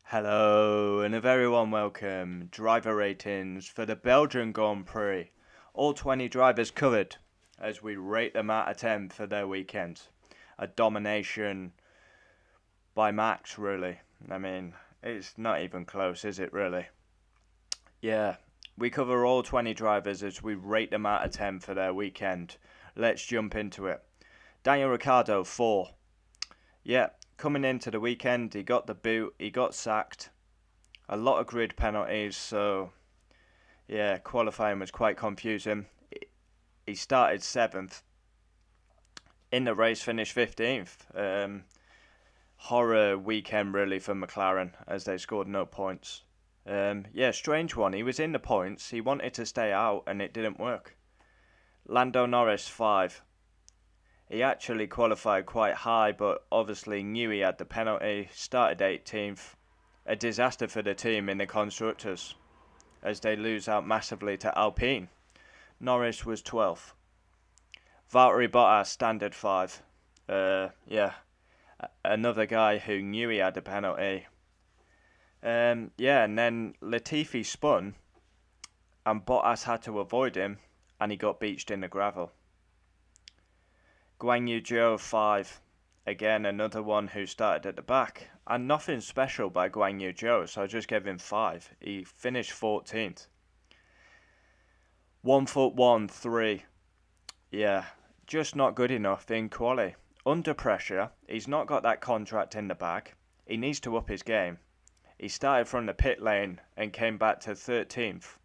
Hello, and a very warm welcome. Driver ratings for the Belgian Grand Prix. All 20 drivers covered as we rate them out of 10 for their weekend. A domination by Max, really. I mean, it's not even close, is it, really? Yeah, we cover all 20 drivers as we rate them out of 10 for their weekend. Let's jump into it. Daniel Ricciardo, 4. Yeah, coming into the weekend, he got the boot, he got sacked. A lot of grid penalties, so yeah, qualifying was quite confusing. He started 7th. In the race, finished 15th. Horror weekend, really, for McLaren, as they scored no points. Yeah, strange one. He was in the points, he wanted to stay out, and it didn't work. Lando Norris, 5. He actually qualified quite high, but obviously knew he had the penalty. Started 18th. A disaster for the team in the constructors, as they lose out massively to Alpine. Norris was 12th. Valtteri Bottas, standard 5. Yeah, another guy who knew he had a penalty. Yeah, and then Latifi spun, and Bottas had to avoid him, and he got beached in the gravel. Guan Yu Zhou, 5. Again, another one who started at the back. And nothing special by Guan Yu Zhou, so I just gave him 5. He finished 14th. 1 foot 3. Yeah, just not good enough in quali. Under pressure, he's not got that contract in the bag. He needs to up his game. He started from the pit lane and came back to 13th.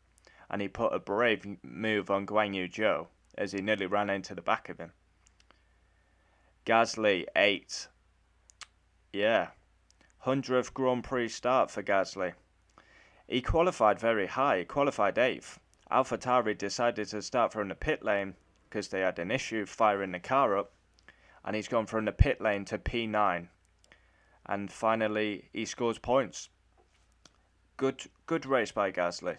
And he put a brave move on Guan Yu Zhou as he nearly ran into the back of him. Gasly, 8. Yeah, 100th Grand Prix start for Gasly. He qualified very high, he qualified 8th. AlphaTauri decided to start from the pit lane because they had an issue firing the car up, and he's gone from the pit lane to P9. And finally, he scores points. Good race by Gasly.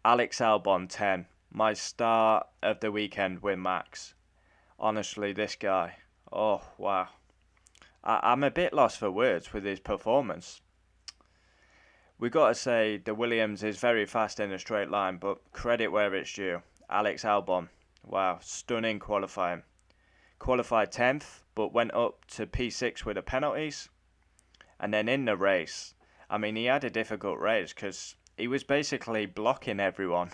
Alex Albon, 10. My star of the weekend with Max. Honestly, this guy. Oh, wow. I'm a bit lost for words with his performance. We got to say the Williams is very fast in a straight line, but credit where it's due. Alex Albon. Wow, stunning qualifying. Qualified 10th, but went up to P6 with the penalties. And then in the race, I mean, he had a difficult race because he was basically blocking everyone,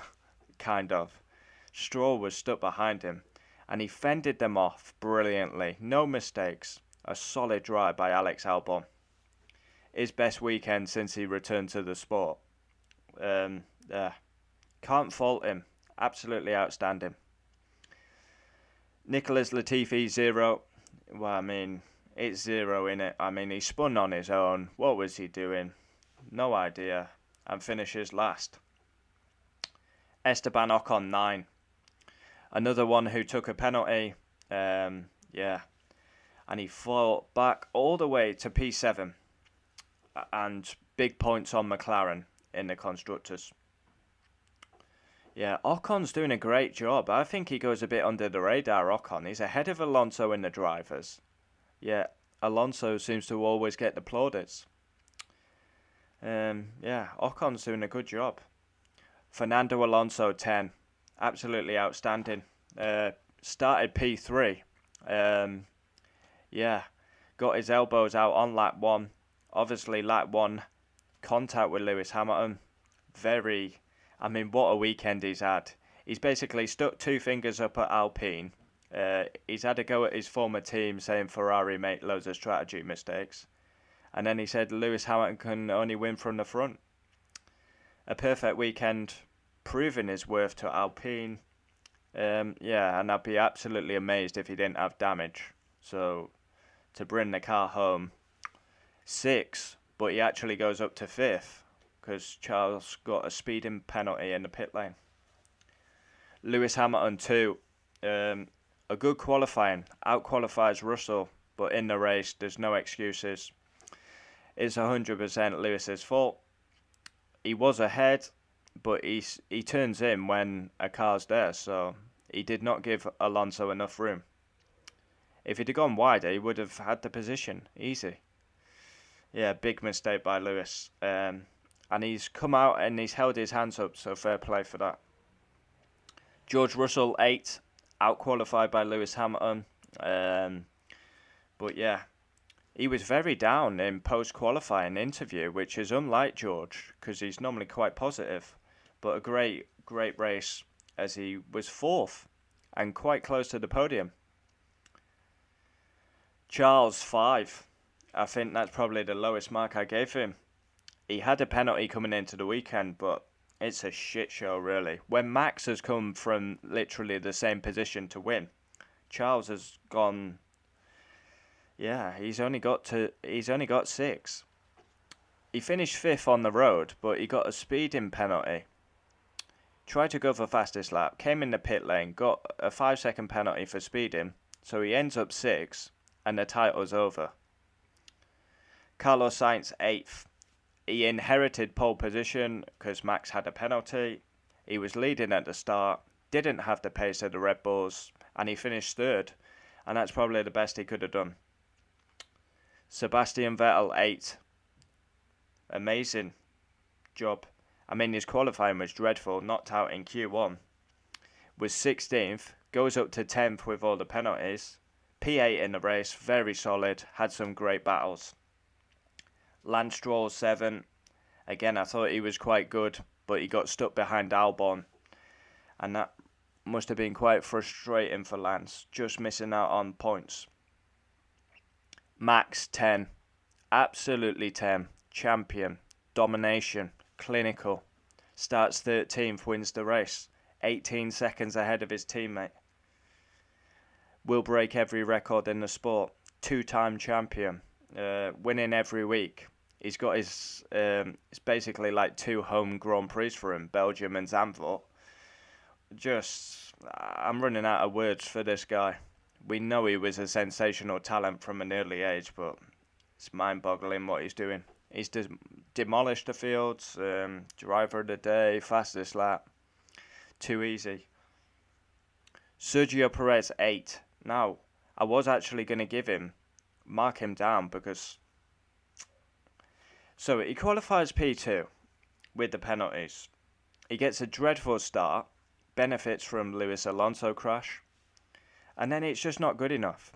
kind of. Stroll was stuck behind him, and he fended them off brilliantly. No mistakes. A solid drive by Alex Albon. His best weekend since he returned to the sport. Yeah. Can't fault him. Absolutely outstanding. Nicholas Latifi, 0. Well, I mean, it's 0 in it. I mean, he spun on his own. What was he doing? No idea. And finishes last. Esteban Ocon, 9. Another one who took a penalty. Yeah. And he fought back all the way to P7. And big points on McLaren in the constructors. Yeah, Ocon's doing a great job. I think he goes a bit under the radar, Ocon. He's ahead of Alonso in the drivers. Yeah, Alonso seems to always get the plaudits. Yeah, Ocon's doing a good job. Fernando Alonso, 10. Absolutely outstanding. Started P3. Yeah, got his elbows out on lap 1. Obviously, lap 1, contact with Lewis Hamilton. I mean, what a weekend he's had. He's basically stuck 2 fingers up at Alpine. He's had a go at his former team, saying Ferrari make loads of strategy mistakes. And then he said Lewis Hamilton can only win from the front. A perfect weekend, proving his worth to Alpine. Yeah, and I'd be absolutely amazed if he didn't have damage. So, to bring the car home, 6, but he actually goes up to 5th because Charles got a speeding penalty in the pit lane. Lewis Hamilton, 2. A good qualifying. Out-qualifies Russell, but in the race, there's no excuses. It's 100% Lewis's fault. He was ahead, but he turns in when a car's there, so he did not give Alonso enough room. If he'd have gone wider, he would have had the position. Easy. Yeah, big mistake by Lewis. And he's come out and he's held his hands up, so fair play for that. George Russell, 8, out-qualified by Lewis Hamilton. But yeah, he was very down in post-qualifying interview, which is unlike George, because he's normally quite positive. But a great race, as he was 4th and quite close to the podium. Charles, 5. I think that's probably the lowest mark I gave him. He had a penalty coming into the weekend, but it's a shit show, really. When Max has come from literally the same position to win, Charles has gone. Yeah, he's only got 6. He finished 5th on the road, but he got a speeding penalty. Tried to go for fastest lap, came in the pit lane, got a 5-second penalty for speeding, so he ends up 6th, and the title's over. Carlos Sainz, 8th. He inherited pole position because Max had a penalty. He was leading at the start, didn't have the pace of the Red Bulls, and he finished 3rd, and that's probably the best he could have done. Sebastian Vettel, 8. Amazing job. I mean, his qualifying was dreadful, knocked out in Q1. Was 16th, goes up to 10th with all the penalties. P8 in the race, very solid, had some great battles. Lance Stroll, 7. Again, I thought he was quite good, but he got stuck behind Albon. And that must have been quite frustrating for Lance, just missing out on points. Max, 10. Absolutely 10. Champion. Domination. Clinical. Starts 13th, wins the race. 18 seconds ahead of his teammate. Will break every record in the sport. 2-time champion. Winning every week. He's got his, it's basically like 2 home Grand Prix for him, Belgium and Zandvoort. I'm running out of words for this guy. We know he was a sensational talent from an early age, but it's mind-boggling what he's doing. He's demolished the fields, driver of the day, fastest lap. Too easy. Sergio Perez, 8. Now, I was actually going to mark him down because... So, he qualifies P2 with the penalties. He gets a dreadful start, benefits from Lewis Alonso crash, and then it's just not good enough.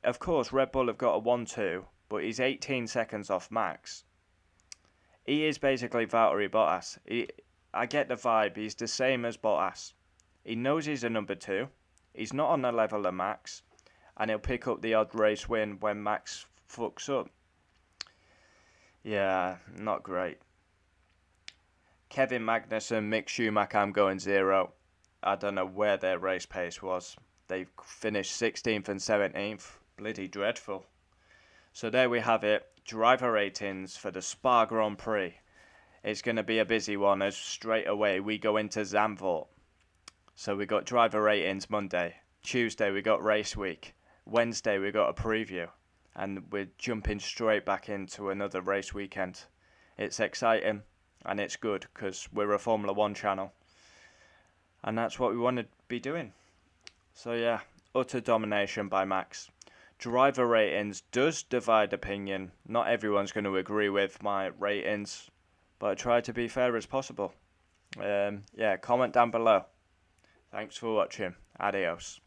Of course, Red Bull have got a 1-2, but he's 18 seconds off Max. He is basically Valtteri Bottas. I get the vibe, he's the same as Bottas. He knows he's a number 2, he's not on the level of Max, and he'll pick up the odd race win when Max fucks up. Yeah, not great. Kevin Magnussen, Mick Schumacher, I'm going 0. I don't know where their race pace was. They finished 16th and 17th. Bloody dreadful. So there we have it. Driver ratings for the Spa Grand Prix. It's going to be a busy one as straight away we go into Zandvoort. So we got driver ratings Monday. Tuesday we got race week. Wednesday we got a preview. And we're jumping straight back into another race weekend. It's exciting and it's good because we're a Formula 1 channel. And that's what we want to be doing. So yeah, utter domination by Max. Driver ratings does divide opinion. Not everyone's going to agree with my ratings, but I try to be fair as possible. Yeah, comment down below. Thanks for watching. Adios.